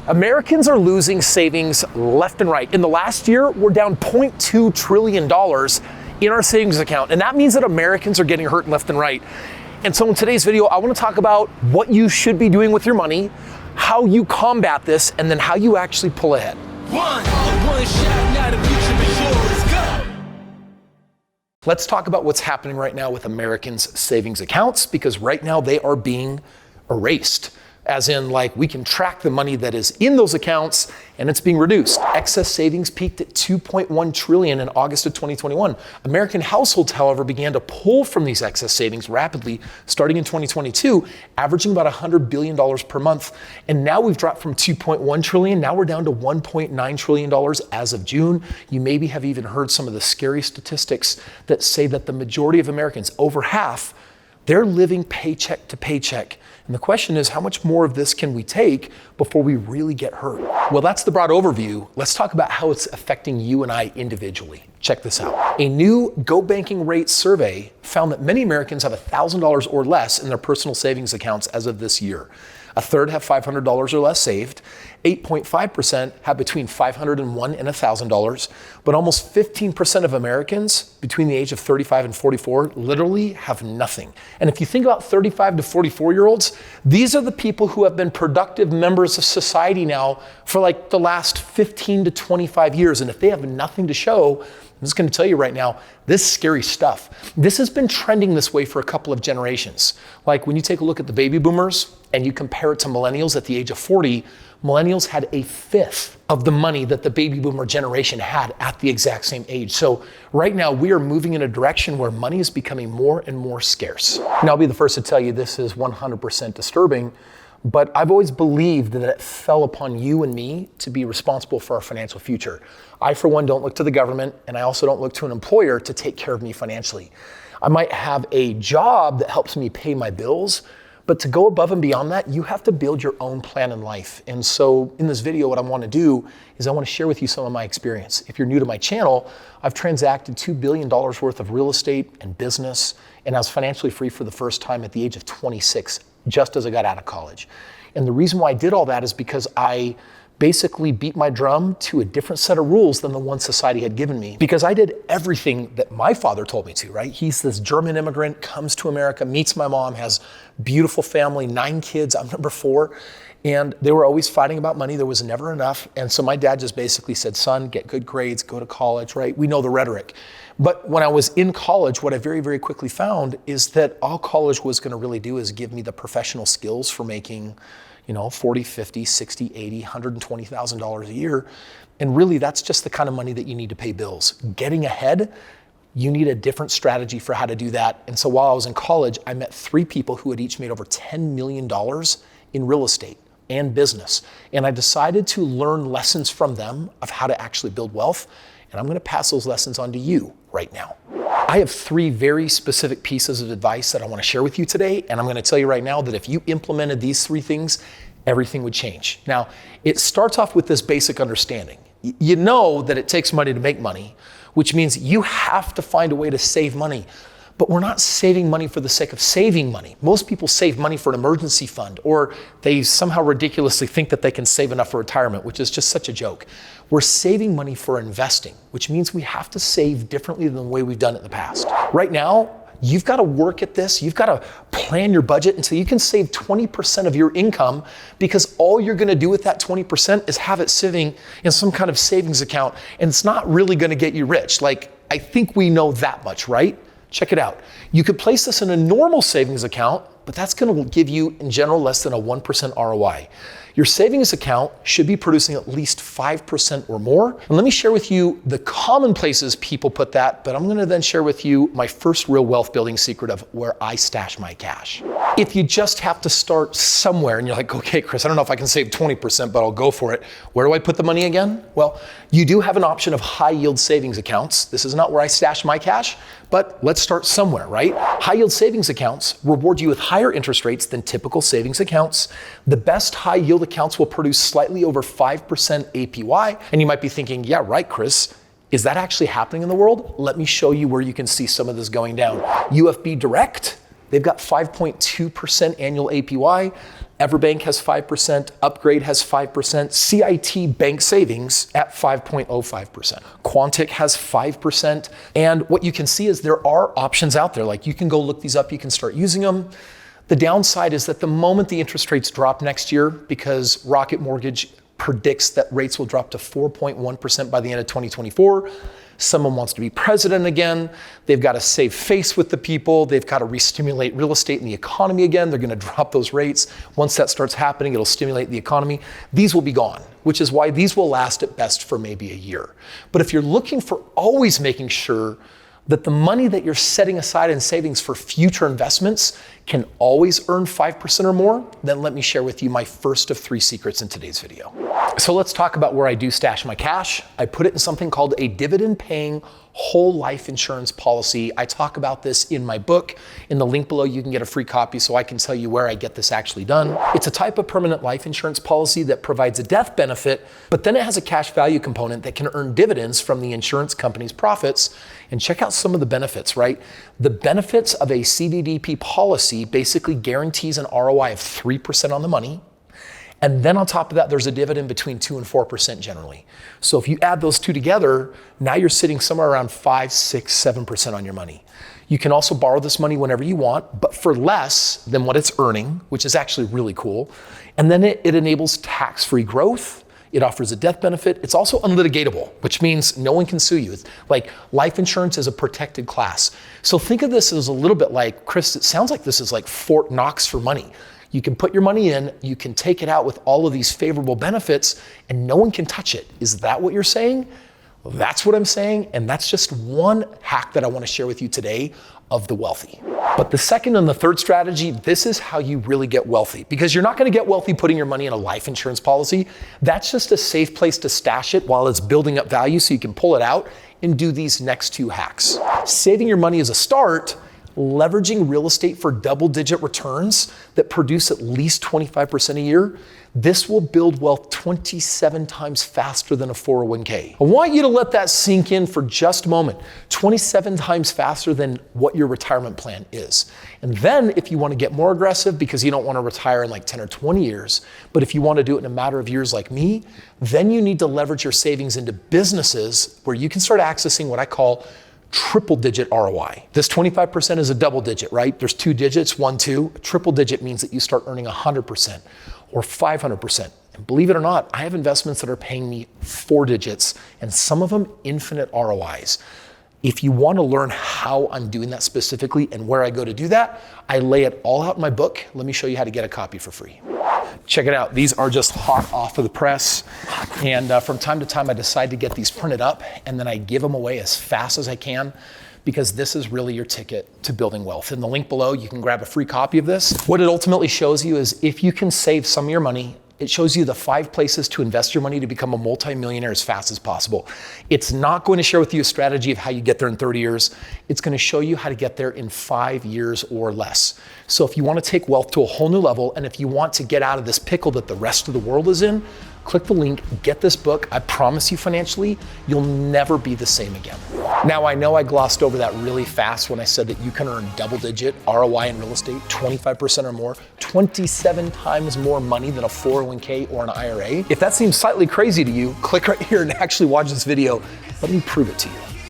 Americans are losing savings left and right. In the last year, we're down $0.2 trillion in our savings account. And that means that Americans are getting hurt left and right. And so in today's video, I want to talk about what you should be doing with your money, how you combat this, and then how you actually pull ahead. One shot, now the future is yours. Go. Let's talk about what's happening right now with Americans' savings accounts, because right now they are being erased. As in, like, we can track the money that is in those accounts and it's being reduced. Excess savings peaked at $2.1 trillion in August of 2021. American households, however, began to pull from these excess savings rapidly starting in 2022, averaging about $100 billion per month. And now we've dropped from $2.1 trillion, now we're down to $1.9 trillion as of June. You maybe have even heard some of the scary statistics that say that the majority of Americans, over half, they're living paycheck to paycheck. And the question is, how much more of this can we take before we really get hurt? Well, that's the broad overview. Let's talk about how it's affecting you and I individually. Check this out. A new Go Banking Rate survey found that many Americans have $1,000 or less in their personal savings accounts as of this year. A third have $500 or less saved. 8.5% have between $501 and $1,000, but almost 15% of Americans between the age of 35 and 44 literally have nothing. And if you think about 35 to 44-year-olds, these are the people who have been productive members of society now for like the last 15 to 25 years. And if they have nothing to show, I'm just going to tell you right now, this is scary stuff. This has been trending this way for a couple of generations. Like when you take a look at the baby boomers and you compare it to millennials at the age of 40, millennials had a fifth of the money that the baby boomer generation had at the exact same age. So right now we are moving in a direction where money is becoming more and more scarce. Now I'll be the first to tell you this is 100% disturbing, but I've always believed that it fell upon you and me to be responsible for our financial future. I, for one, don't look to the government, and I also don't look to an employer to take care of me financially. I might have a job that helps me pay my bills, but to go above and beyond that, you have to build your own plan in life. And so in this video, what I want to do is I want to share with you some of my experience. If you're new to my channel, I've transacted $2 billion worth of real estate and business, and I was financially free for the first time at the age of 26, just as I got out of college. And the reason why I did all that is because I basically beat my drum to a different set of rules than the one society had given me, because I did everything that my father told me to, right? He's this German immigrant, comes to America, meets my mom, has beautiful family, 9 kids, I'm number 4. And they were always fighting about money. There was never enough. And so my dad just basically said, son, get good grades, go to college, right? We know the rhetoric. But when I was in college, what I very, very quickly found is that all college was going to really do is give me the professional skills for making, $40, $50, $60, $80, $120,000 a year. And really, that's just the kind of money that you need to pay bills. Getting ahead, you need a different strategy for how to do that. And so while I was in college, I met 3 people who had each made over $10 million in real estate and business. And I decided to learn lessons from them of how to actually build wealth. And I'm going to pass those lessons on to you right now. I have 3 very specific pieces of advice that I want to share with you today. And I'm going to tell you right now that if you implemented these 3 things, everything would change. Now, it starts off with this basic understanding. You know that it takes money to make money, which means you have to find a way to save money. But we're not saving money for the sake of saving money. Most people save money for an emergency fund, or they somehow ridiculously think that they can save enough for retirement, which is just such a joke. We're saving money for investing, which means we have to save differently than the way we've done it in the past. Right now, you've got to work at this. You've got to plan your budget until you can save 20% of your income, because all you're going to do with that 20% is have it sitting in some kind of savings account, and it's not really going to get you rich. Like, I think we know that much, right? Check it out. You could place this in a normal savings account, but that's going to give you, in general, less than a 1% ROI. Your savings account should be producing at least 5% or more. And let me share with you the common places people put that, but I'm going to then share with you my first real wealth building secret of where I stash my cash. If you just have to start somewhere and you're like, okay, Kris, I don't know if I can save 20%, but I'll go for it. Where do I put the money again? Well, you do have an option of high yield savings accounts. This is not where I stash my cash, but let's start somewhere, right? High yield savings accounts reward you with higher interest rates than typical savings accounts. The best high yield accounts will produce slightly over 5% APY. And you might be thinking, yeah, right, Kris. Is that actually happening in the world? Let me show you where you can see some of this going down. UFB Direct, they've got 5.2% annual APY. Everbank has 5%, Upgrade has 5%, CIT Bank Savings at 5.05%. Quantic has 5%. And what you can see is there are options out there. Like you can go look these up, you can start using them. The downside is that the moment the interest rates drop next year, because Rocket Mortgage predicts that rates will drop to 4.1% by the end of 2024, someone wants to be president again. They've got to save face with the people. They've got to re-stimulate real estate and the economy again. They're going to drop those rates. Once that starts happening, it'll stimulate the economy. These will be gone, which is why these will last at best for maybe a year. But if you're looking for always making sure that the money that you're setting aside in savings for future investments can always earn 5% or more, then let me share with you my first of 3 secrets in today's video. So let's talk about where I do stash my cash. I put it in something called a dividend paying whole life insurance policy. I talk about this in my book. In the link below, you can get a free copy so I can tell you where I get this actually done. It's a type of permanent life insurance policy that provides a death benefit, but then it has a cash value component that can earn dividends from the insurance company's profits. And check out some of the benefits, right? The benefits of a CDDP policy basically guarantees an ROI of 3% on the money. And then on top of that, there's a dividend between 2 and 4% generally. So if you add those two together, now you're sitting somewhere around 5, 6, 7% on your money. You can also borrow this money whenever you want, but for less than what it's earning, which is actually really cool. And then it enables tax-free growth. It offers a death benefit. It's also unlitigatable, which means no one can sue you. It's like life insurance is a protected class. So think of this as a little bit like, Kris, it sounds like this is like Fort Knox for money. You can put your money in, you can take it out with all of these favorable benefits, and no one can touch it. Is that what you're saying? Well, that's what I'm saying, and that's just one hack that I want to share with you today of the wealthy. But the second and the third strategy, this is how you really get wealthy, because you're not going to get wealthy putting your money in a life insurance policy. That's just a safe place to stash it while it's building up value so you can pull it out and do these next 2 hacks. Saving your money is a start. Leveraging real estate for double-digit returns that produce at least 25% a year, this will build wealth 27 times faster than a 401k. I want you to let that sink in for just a moment. 27 times faster than what your retirement plan is. And then if you want to get more aggressive because you don't want to retire in like 10 or 20 years, but if you want to do it in a matter of years like me, then you need to leverage your savings into businesses where you can start accessing what I call triple digit ROI. This 25% is a double digit, right? There's 2 digits, 1, 2. A triple digit means that you start earning 100% or 500%. And believe it or not, I have investments that are paying me 4 digits and some of them infinite ROIs. If you want to learn how I'm doing that specifically and where I go to do that, I lay it all out in my book. Let me show you how to get a copy for free. Check it out. These are just hot off of the press. And from time to time, I decide to get these printed up and then I give them away as fast as I can because this is really your ticket to building wealth. In the link below, you can grab a free copy of this. What it ultimately shows you is if you can save some of your money, it shows you the 5 places to invest your money to become a multimillionaire as fast as possible. It's not going to share with you a strategy of how you get there in 30 years. It's going to show you how to get there in 5 years or less. So if you want to take wealth to a whole new level, and if you want to get out of this pickle that the rest of the world is in, click the link, get this book. I promise you financially, you'll never be the same again. Now, I know I glossed over that really fast when I said that you can earn double-digit ROI in real estate, 25% or more, 27 times more money than a 401k or an IRA. If that seems slightly crazy to you, click right here and actually watch this video. Let me prove it to you.